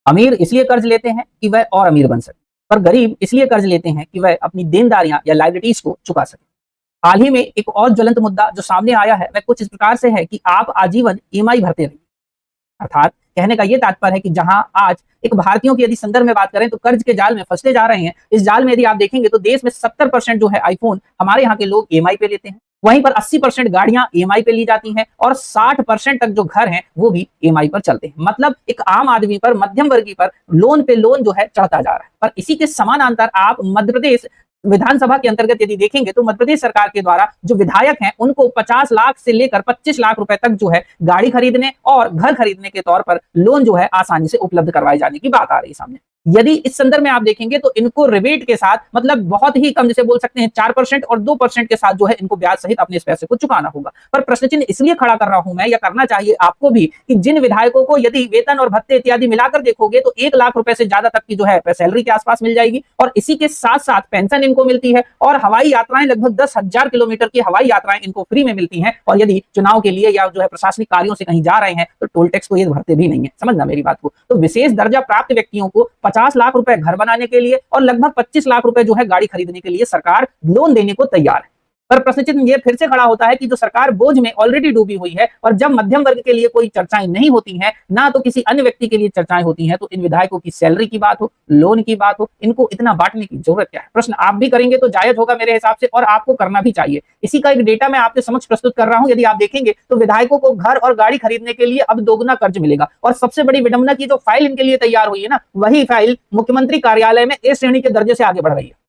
अमीर इसलिए कर्ज लेते हैं कि वह और अमीर बन सके, पर गरीब इसलिए कर्ज लेते हैं कि वह अपनी देनदारियां या लायबिलिटीज को चुका सके। हाल ही में एक और ज्वलंत मुद्दा जो सामने आया है वह कुछ इस प्रकार से है कि आप आजीवन ईएमआई भरते रहिए। अर्थात कहने का ये तात्पर्य है कि जहां आज एक भारतीयों की यदि संदर्भ में बात करें तो कर्ज के जाल में फंसते जा रहे हैं। इस जाल में यदि आप देखेंगे तो देश में 70% जो है आईफोन हमारे यहाँ के लोग ईएमआई पे लेते हैं। वहीं पर 80% गाड़ियां ईएमआई पे ली जाती हैं और 60% तक जो घर हैं वो भी ईएमआई पर चलते हैं। मतलब एक आम आदमी पर, मध्यम वर्गीय पर लोन पे लोन जो है चढ़ता जा रहा है। पर इसी के समानांतर आप मध्य प्रदेश विधानसभा के अंतर्गत यदि देखेंगे तो मध्य प्रदेश सरकार के द्वारा जो विधायक हैं उनको 50 लाख से लेकर 25 लाख रुपए तक जो है गाड़ी खरीदने और घर खरीदने के तौर पर लोन जो है आसानी से उपलब्ध करवाए जाने की बात आ रही है सामने। यदि इस संदर्भ में आप देखेंगे तो इनको रिबेट के साथ, मतलब बहुत ही कम, जैसे बोल सकते हैं 4% और 2% के साथ जो है इनको ब्याज सहित अपने इस पैसे को चुकाना होगा। पर प्रश्न चिन्ह इसलिए खड़ा कर रहा हूं मैं, या करना चाहिए आपको भी, कि जिन विधायकों को यदि वेतन और भत्ते इत्यादि मिलाकर देखोगे तो 1 लाख रुपए से ज्यादा तक की जो है सैलरी के आसपास मिल जाएगी और इसी के साथ साथ पेंशन इनको मिलती है और हवाई यात्राएं, लगभग 10,000 किलोमीटर की हवाई यात्राएं इनको फ्री में मिलती हैं। और यदि चुनाव के लिए या जो है प्रशासनिक कार्यों से कहीं जा रहे हैं तो टोल टैक्स तो ये भरते भी नहीं है। समझना मेरी बात को। तो विशेष दर्जा प्राप्त व्यक्तियों को 50 लाख रुपए घर बनाने के लिए और लगभग 25 लाख रुपए जो है गाड़ी खरीदने के लिए सरकार लोन देने को तैयार है। पर प्रश्न चिन्ह ये फिर से खड़ा होता है कि जो सरकार बोझ में ऑलरेडी डूबी हुई है और जब मध्यम वर्ग के लिए कोई चर्चाएं नहीं होती हैं, ना तो किसी अन्य व्यक्ति के लिए चर्चाएं होती हैं, तो इन विधायकों की सैलरी की बात हो, लोन की बात हो, इनको इतना बांटने की जरूरत क्या है? प्रश्न आप भी करेंगे तो जायज होगा मेरे हिसाब से, और आपको करना भी चाहिए। इसी का एक डेटा मैं आपके समक्ष प्रस्तुत कर रहा हूं। यदि आप देखेंगे तो विधायकों को घर और गाड़ी खरीदने के लिए अब दोगुना कर्ज मिलेगा। और सबसे बड़ी विडंबना की जो फाइल इनके लिए तैयार हुई है ना, वही फाइल मुख्यमंत्री कार्यालय में ए श्रेणी के दर्जे से आगे बढ़ रही है।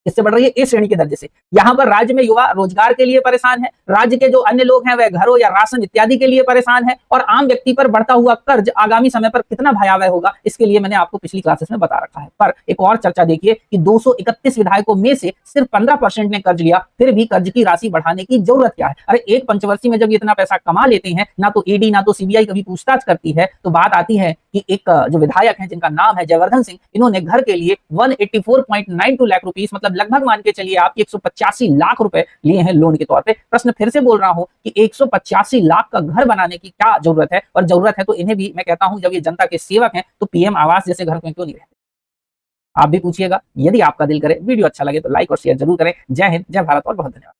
इससे बढ़ रही है ए श्रेणी के दर्जे से। यहाँ पर राज्य में युवा रोजगार के लिए परेशान है, राज्य के जो अन्य लोग हैं वह घरों या राशन इत्यादि के लिए परेशान है, और आम व्यक्ति पर बढ़ता हुआ कर्ज आगामी समय पर कितना भयावह होगा इसके लिए मैंने आपको पिछली क्लासेस में बता रखा है। पर एक और चर्चा देखिए कि 231 विधायकों में से सिर्फ 15% ने कर्ज लिया, फिर भी कर्ज की राशि बढ़ाने की जरूरत क्या है? अरे एक पंचवर्षीय में जब ये इतना पैसा कमा लेते हैं, ना तो ईडी ना तो सीबीआई कभी पूछताछ करती है, तो बात आती है कि एक जो विधायक हैं जिनका नाम है जयवर्धन सिंह, इन्होंने घर के लिए 184.92 लाख रुपीस, मतलब लगभग मान के चलिए आप 185 लाख रुपए लिए हैं लोन के तौर पे। प्रश्न फिर से बोल रहा हूं कि 185 लाख का घर बनाने की क्या जरूरत है? और जरूरत है तो इन्हें भी मैं कहता हूं, जब ये जनता के सेवक हैं तो पीएम आवास जैसे घर में क्यों नहीं रहते? आप भी पूछिएगा। यदि आपका दिल करे, वीडियो अच्छा लगे तो लाइक और शेयर जरूर करें। जय हिंद, जय भारत और बहुत धन्यवाद।